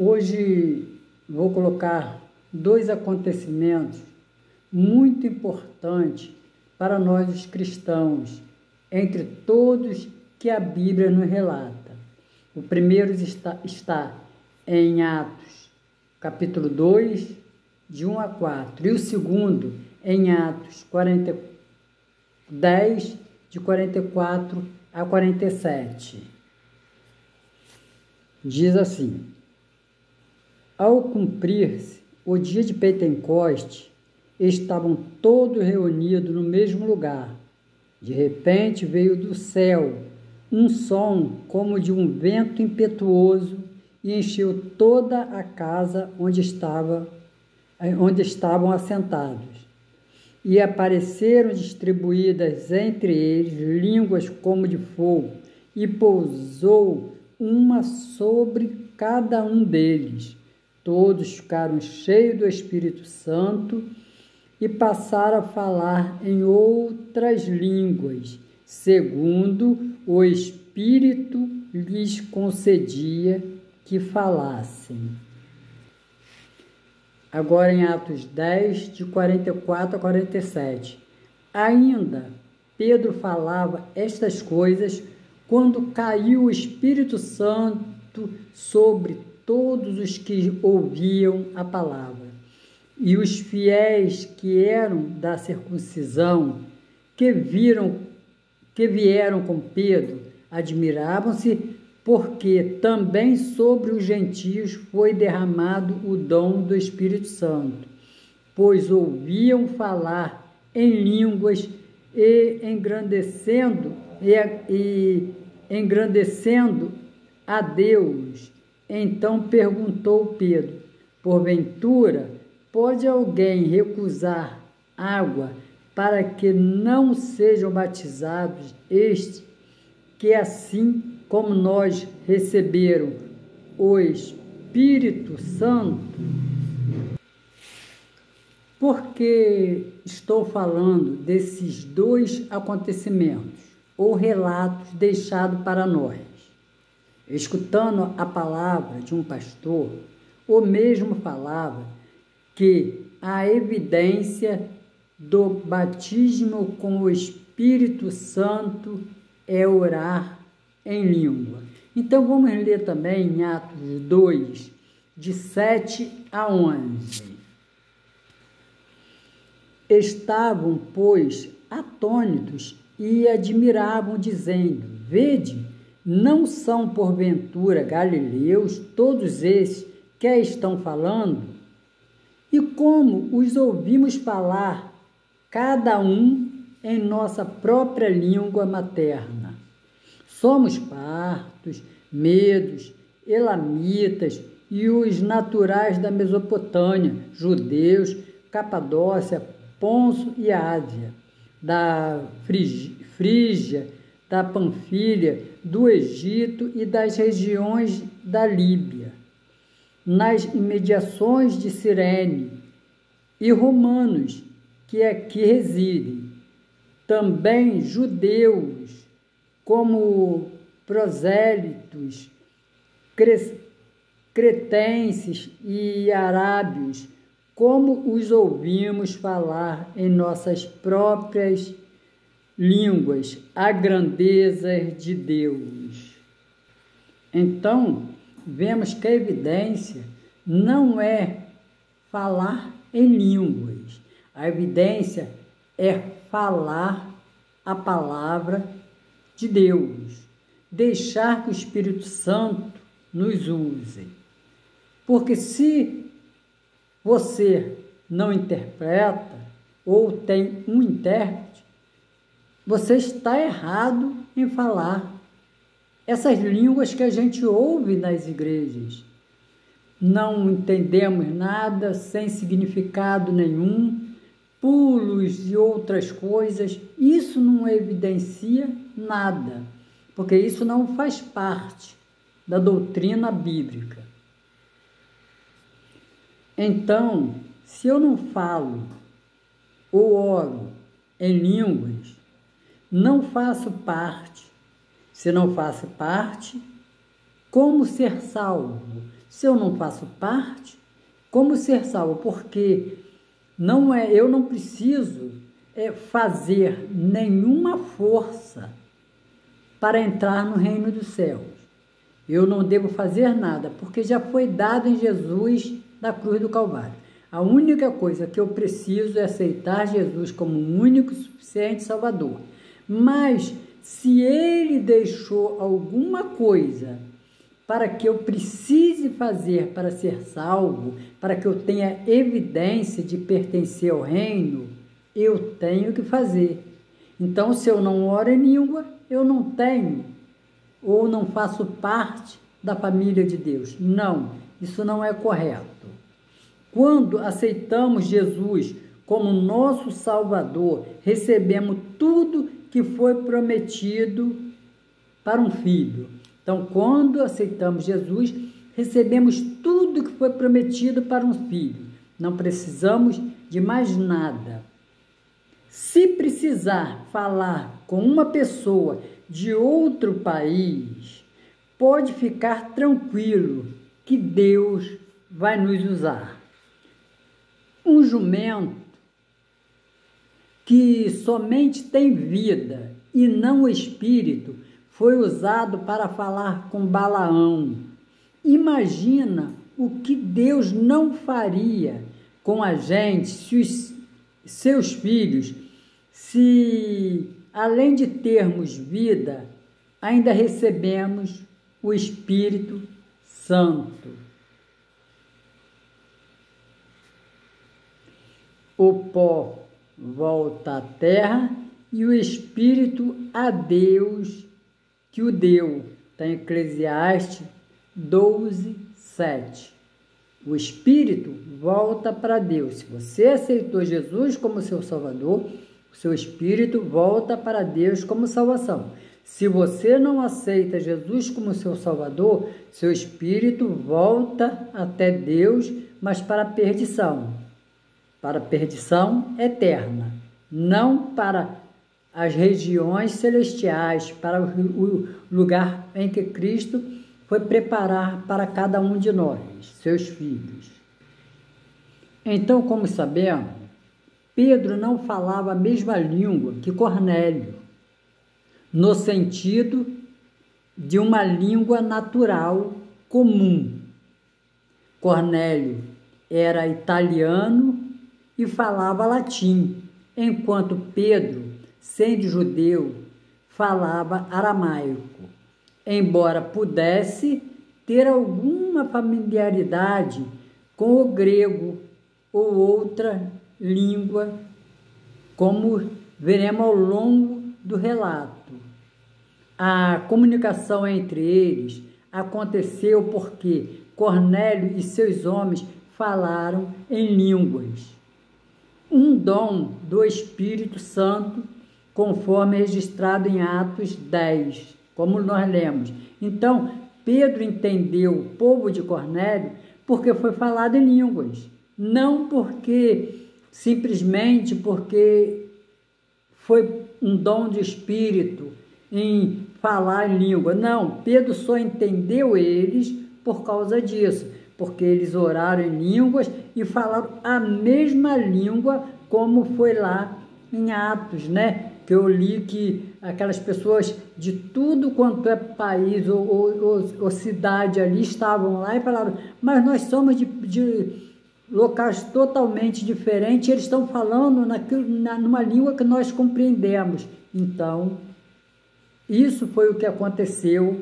Hoje vou colocar dois acontecimentos muito importantes para nós os cristãos, entre todos que a Bíblia nos relata. O primeiro está em Atos, capítulo 2, de 1 a 4, e o segundo em Atos 10, de 44 a 47. Diz assim: ao cumprir-se o dia de Pentecoste, estavam todos reunidos no mesmo lugar. De repente veio do céu um som como de um vento impetuoso e encheu toda a casa onde estavam assentados. E apareceram distribuídas entre eles línguas como de fogo, e pousou uma sobre cada um deles. Todos ficaram cheios do Espírito Santo e passaram a falar em outras línguas, segundo o Espírito lhes concedia que falassem. Agora em Atos 10, de 44 a 47. Ainda Pedro falava estas coisas quando caiu o Espírito Santo sobre todos os que ouviam a palavra. E os fiéis que eram da circuncisão, que vieram com Pedro, admiravam-se, porque também sobre os gentios foi derramado o dom do Espírito Santo, pois ouviam falar em línguas e engrandecendo a Deus. Então perguntou Pedro: porventura pode alguém recusar água para que não sejam batizados estes, que assim como nós receberam o Espírito Santo? Por que estou falando desses dois acontecimentos ou relatos deixados para nós? Escutando a palavra de um pastor, o mesmo falava que a evidência do batismo com o Espírito Santo é orar em língua. Então vamos ler também em Atos 2, de 7 a 11. Estavam, pois, atônitos e admiravam, dizendo: vede, não são porventura galileus todos esses que estão falando? E como os ouvimos falar, cada um em nossa própria língua materna? Somos partos, medos, elamitas e os naturais da Mesopotâmia, judeus, Capadócia, Ponto e Ásia, da Frígia, da Panfilha, do Egito e das regiões da Líbia, nas imediações de Cirene, e romanos que aqui residem, também judeus, como prosélitos, cretenses e arábios, como os ouvimos falar em nossas próprias línguas a grandeza de Deus. Então, vemos que a evidência não é falar em línguas. A evidência é falar a palavra de Deus, deixar que o Espírito Santo nos use. Porque se você não interpreta ou tem um intérprete, você está errado em falar essas línguas que a gente ouve nas igrejas. Não entendemos nada, sem significado nenhum, pulos e outras coisas. Isso não evidencia nada, porque isso não faz parte da doutrina bíblica. Então, se eu não falo ou oro em línguas, não faço parte. Se não faço parte, Como ser salvo? Se eu não faço parte, como ser salvo? Porque eu não preciso fazer nenhuma força para entrar no reino dos céus. Eu não devo fazer nada, porque já foi dado em Jesus na cruz do Calvário. A única coisa que eu preciso é aceitar Jesus como o único e suficiente Salvador. Mas, se Ele deixou alguma coisa para que eu precise fazer para ser salvo, para que eu tenha evidência de pertencer ao reino, eu tenho que fazer. Então, se eu não oro em língua, eu não tenho ou não faço parte da família de Deus. Não, isso não é correto. Quando aceitamos Jesus como nosso Salvador, recebemos tudo que foi prometido para um filho. Então, quando aceitamos Jesus, recebemos tudo que foi prometido para um filho. Não precisamos de mais nada. Se precisar falar com uma pessoa de outro país, pode ficar tranquilo que Deus vai nos usar. Um jumento que somente tem vida e não o espírito foi usado para falar com Balaão. Imagina o que Deus não faria com a gente, se os seus filhos, se além de termos vida, ainda recebemos o Espírito Santo. O pó volta à terra e o Espírito a Deus que o deu. Está em Eclesiastes 12:7. O Espírito volta para Deus. Se você aceitou Jesus como seu Salvador, o seu Espírito volta para Deus como salvação. Se você não aceita Jesus como seu Salvador, seu Espírito volta até Deus, mas para a perdição eterna, não para as regiões celestiais, para o lugar em que Cristo foi preparar para cada um de nós, seus filhos. Então, como sabemos, Pedro não falava a mesma língua que Cornélio, no sentido de uma língua natural comum. Cornélio era italiano e falava latim, enquanto Pedro, sendo judeu, falava aramaico, embora pudesse ter alguma familiaridade com o grego ou outra língua, como veremos ao longo do relato. A comunicação entre eles aconteceu porque Cornélio e seus homens falaram em línguas. Um dom do Espírito Santo, conforme registrado em Atos 10, como nós lemos. Então, Pedro entendeu o povo de Cornélio porque foi falado em línguas, não simplesmente porque foi um dom de Espírito em falar em língua. Não, Pedro só entendeu eles por causa disso, porque eles oraram em línguas e falaram a mesma língua como foi lá em Atos, né? Que eu li que aquelas pessoas de tudo quanto é país ou cidade ali estavam lá e falaram, mas nós somos de locais totalmente diferentes, eles estão falando numa língua que nós compreendemos. Então, isso foi o que aconteceu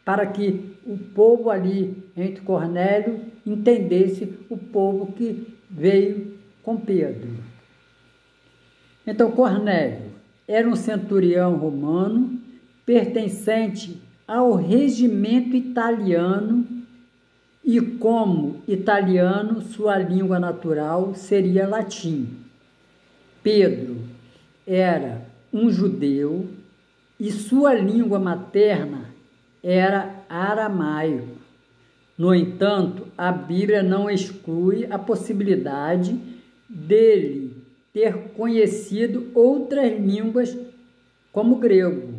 para que o povo ali, entre Cornélio, entendesse o povo que veio com Pedro. Então, Cornélio era um centurião romano, pertencente ao regimento italiano, e como italiano, sua língua natural seria latim. Pedro era um judeu e sua língua materna era aramaico. No entanto, a Bíblia não exclui a possibilidade dele ter conhecido outras línguas como grego.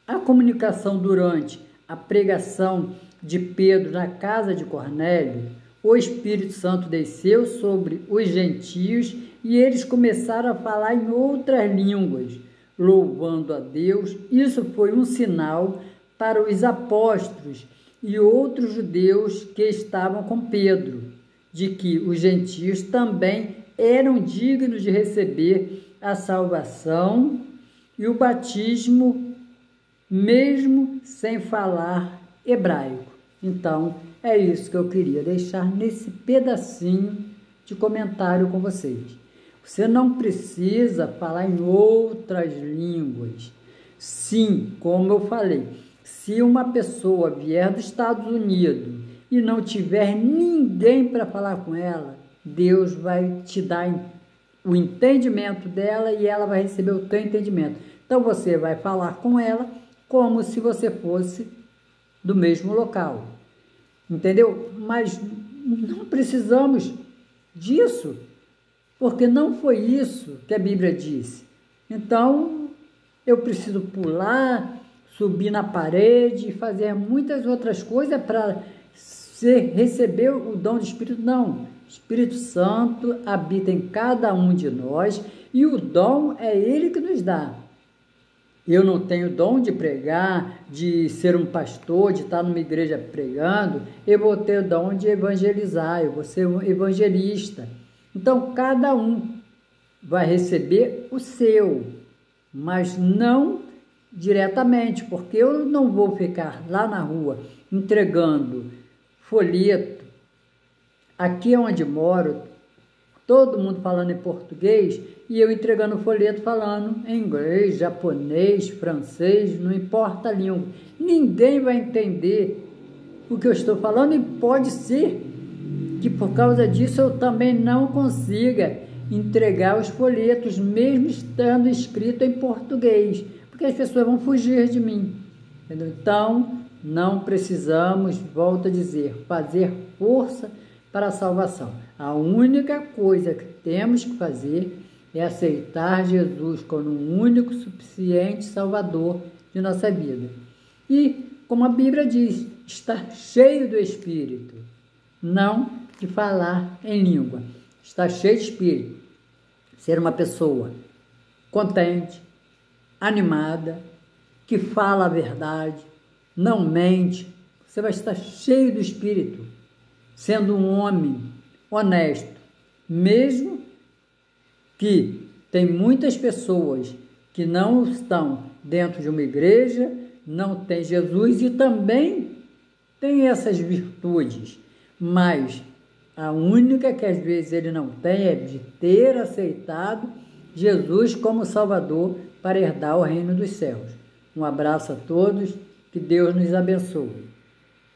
A comunicação durante a pregação de Pedro na casa de Cornélio, o Espírito Santo desceu sobre os gentios e eles começaram a falar em outras línguas, louvando a Deus. Isso foi um sinal para os apóstolos e outros judeus que estavam com Pedro, de que os gentios também eram dignos de receber a salvação e o batismo, mesmo sem falar hebraico. Então, é isso que eu queria deixar nesse pedacinho de comentário com vocês. Você não precisa falar em outras línguas. Sim, como eu falei, se uma pessoa vier dos Estados Unidos e não tiver ninguém para falar com ela, Deus vai te dar o entendimento dela e ela vai receber o teu entendimento. Então você vai falar com ela como se você fosse do mesmo local. Entendeu? Mas não precisamos disso, porque não foi isso que a Bíblia disse. Então, eu preciso pular, subir na parede e fazer muitas outras coisas para receber o dom do Espírito. Não, o Espírito Santo habita em cada um de nós e o dom é Ele que nos dá. Eu não tenho dom de pregar, de ser um pastor, de estar numa igreja pregando. Eu vou ter o dom de evangelizar, eu vou ser um evangelista. Então, cada um vai receber o seu, mas não diretamente, porque eu não vou ficar lá na rua entregando folheto. Aqui onde moro, todo mundo falando em português e eu entregando folheto falando em inglês, japonês, francês, não importa a língua. Ninguém vai entender o que eu estou falando e pode ser que por causa disso eu também não consiga entregar os folhetos, mesmo estando escrito em português, porque as pessoas vão fugir de mim. Entendeu? Então, não precisamos, volto a dizer, fazer força para a salvação. A única coisa que temos que fazer é aceitar Jesus como o único suficiente Salvador de nossa vida. E, como a Bíblia diz, estar cheio do Espírito, não de falar em língua. Estar cheio de Espírito, ser uma pessoa contente, animada, que fala a verdade, não mente. Você vai estar cheio do Espírito, sendo um homem honesto, mesmo que tem muitas pessoas que não estão dentro de uma igreja, não tem Jesus e também tem essas virtudes, mas a única que às vezes ele não tem é de ter aceitado Jesus como Salvador para herdar o reino dos céus. Um abraço a todos, que Deus nos abençoe.